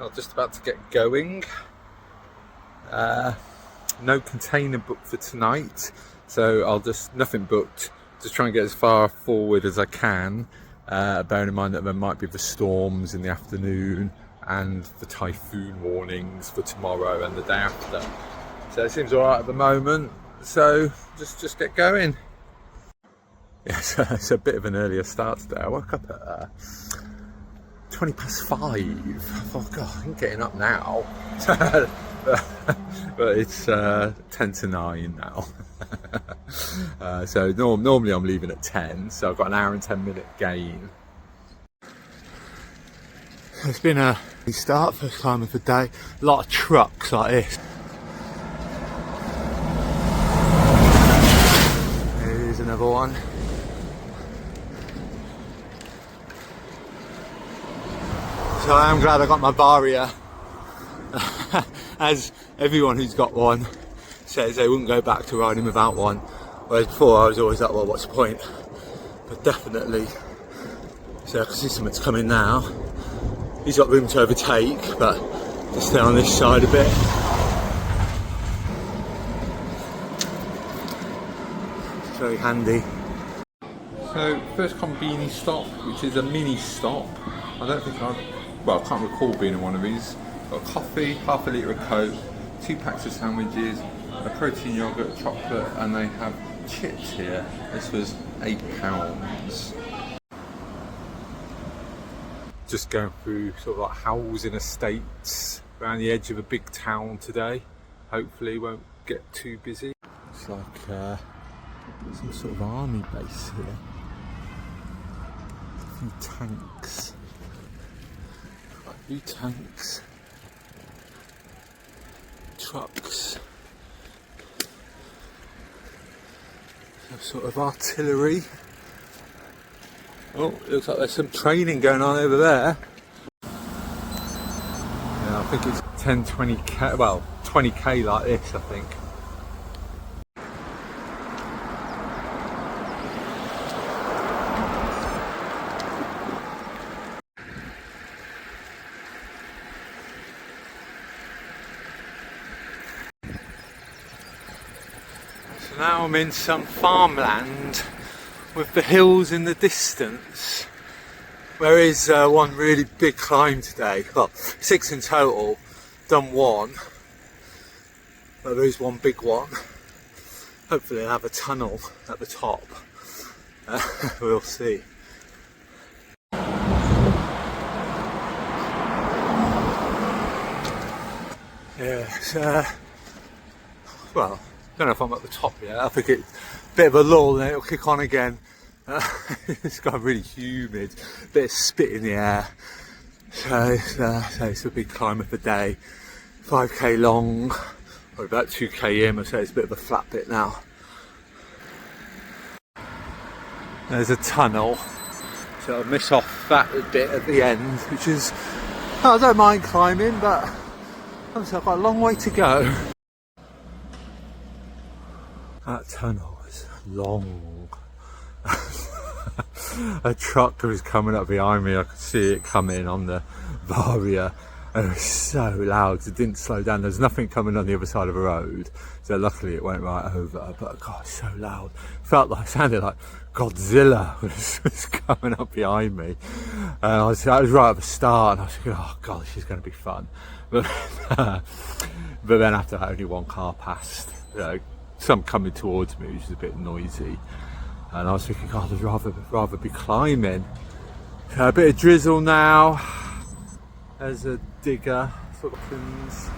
I'm just about to get going. No container booked for tonight, so I'll just, nothing booked, just try and get as far forward as I can, bearing in mind that there might be the storms in the afternoon and the typhoon warnings for tomorrow and the day after. So it seems alright at the moment, so just get going. Yes, it's a bit of an earlier start today. I woke up at 5:20. I thought, God, I'm getting up now. but it's 9:10 now. So normally I'm leaving at 10, so I've got an hour and 10-minute gain. It's been a start, first time of the day. A lot of trucks like this. Here's another one. So I am glad I got my Varia. As everyone who's got one says, they wouldn't go back to riding without one. Whereas before I was always like, well, what's the point? But definitely, so I can see something's coming now. He's got room to overtake, but just stay on this side a bit. It's very handy. So first konbini stop, which is a mini stop. I don't think I can't recall being in one of these. Got coffee, half a litre of Coke, 2 packs of sandwiches, a protein yoghurt, chocolate, and they have chips here. This was £8. Just going through sort of like housing estates around the edge of a big town today. Hopefully won't get too busy. It's like some sort of army base here. A few tanks. Tanks, trucks, some sort of artillery. Oh, looks like there's some training going on over there. Yeah, I think it's 10-20k, well 20k like this, I think. Now I'm in some farmland with the hills in the distance. There is one really big climb today, well 6 in total, done 1, but there is one big one. Hopefully I'll have a tunnel at the top, we'll see. Yeah, well, I don't know if I'm at the top yet. I think it's a bit of a lull and it'll kick on again. It's got really humid, bit of spit in the air. So it's a big climb of the day. 5k long, or about 2k in. I say it's a bit of a flat bit now. There's a tunnel, so I'll miss off that bit at the end, which is, I don't mind climbing, but obviously I've got a long way to go. That tunnel is long. A truck was coming up behind me. I could see it coming on the Varia. It was so loud because it didn't slow down. There's nothing coming on the other side of the road, so luckily it went right over. But God, so loud. Sounded like Godzilla was coming up behind me. I was right at the start, and I was thinking, oh God, this is going to be fun. But then after that, only one car passed. Some coming towards me, which is a bit noisy, and I was thinking, God, I'd rather be climbing. So a bit of drizzle now. There's a digger, sort of things.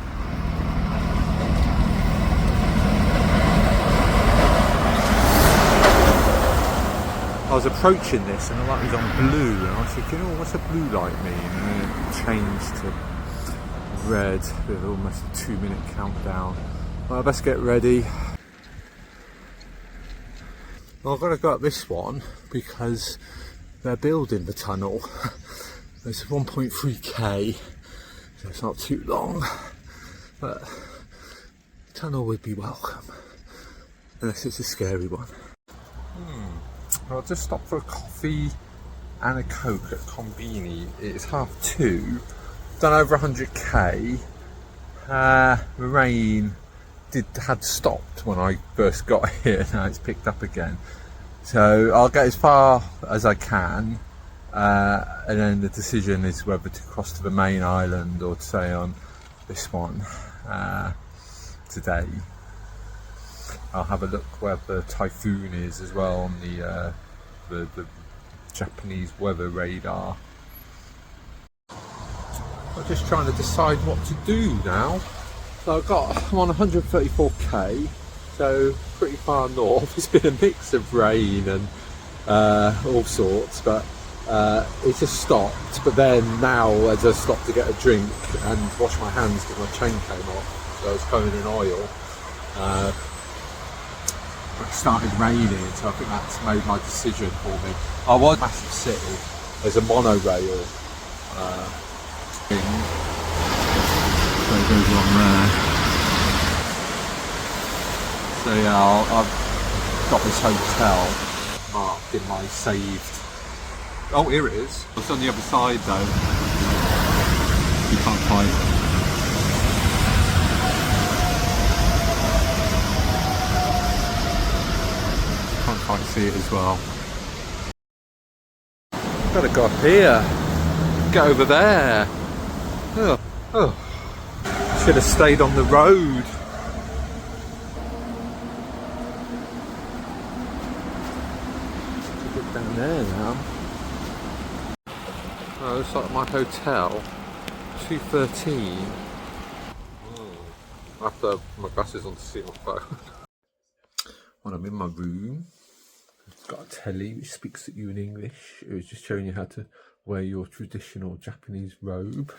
I was approaching this and the light was on blue, and I was thinking, oh, what's a blue light mean? And then it changed to red with almost a 2-minute countdown. Well, I best get ready. Well, I've got to go up this one because they're building the tunnel. It's 1.3k, so it's not too long, but the tunnel would be welcome, unless it's a scary one. I'll just stop for a coffee and a Coke at konbini. It's 2:30, done over 100k. The rain had stopped when I first got here. Now it's picked up again, so I'll get as far as I can, and then the decision is whether to cross to the main island or to stay on this one today. I'll have a look where the typhoon is as well on the Japanese weather radar. I'm just trying to decide what to do now. So I'm on 134k, so pretty far north. It's been a mix of rain and all sorts, but it just stopped. But then now, as I stopped to get a drink and wash my hands because my chain came off, so I was covered in oil. It started raining, so I think that's made my decision for me. I was in a massive city. There's a monorail thing. So it goes along there. So yeah, I've got this hotel marked in my saved. Oh, here it is. It's on the other side though. You can't find it. Can't quite see it as well. Gotta go up here. Get over there. Oh. Should have stayed on the road. Get down there now. Oh, looks like my hotel. 213. I have to have my glasses on to see my phone. When I'm in my room, it's got a telly which speaks at you in English. It was just showing you how to wear your traditional Japanese robe.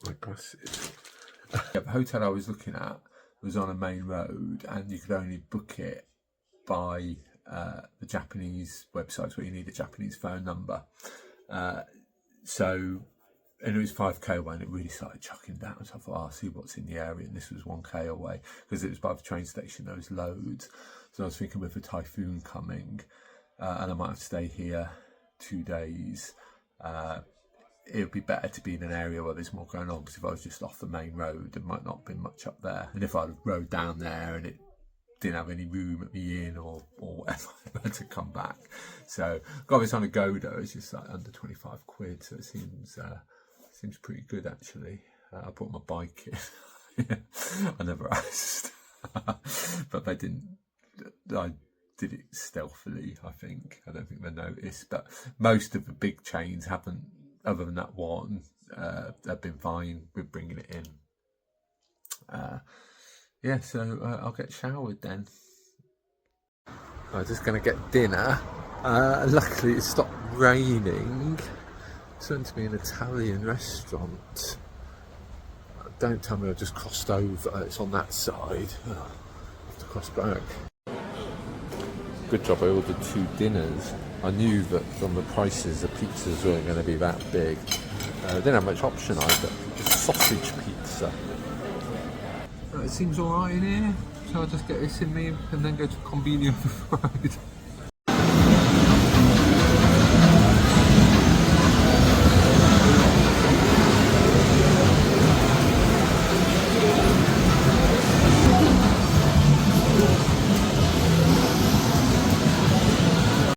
My glasses. The hotel I was looking at was on a main road, and you could only book it by the Japanese websites where you need a Japanese phone number. And it was 5k away, and it really started chucking down. So I thought, I'll see what's in the area, and this was 1k away because it was by the train station. There was loads, so I was thinking with the typhoon coming, and I might have to stay here 2 days. It would be better to be in an area where there's more going on, because if I was just off the main road, there might not be much up there. And if I rode down there and it didn't have any room at the inn or whatever, I had to come back. So got this on a go though. It's just like under 25 quid, so it seems pretty good actually. I brought my bike in. I never asked, but they didn't. I did it stealthily, I think. I don't think they noticed, but most of the big chains haven't. Other than that one, have been fine with bringing it in. Yeah, so I'll get showered then. I'm just going to get dinner. Luckily it stopped raining. It's meant to be an Italian restaurant. Don't tell me I just crossed over. It's on that side. I have to cross back. Good job I ordered 2 dinners. I knew that from the prices the pizzas weren't going to be that big. I didn't have much option either. Sausage pizza. It seems alright in here, so I'll just get this in me and then go to konbini over the road.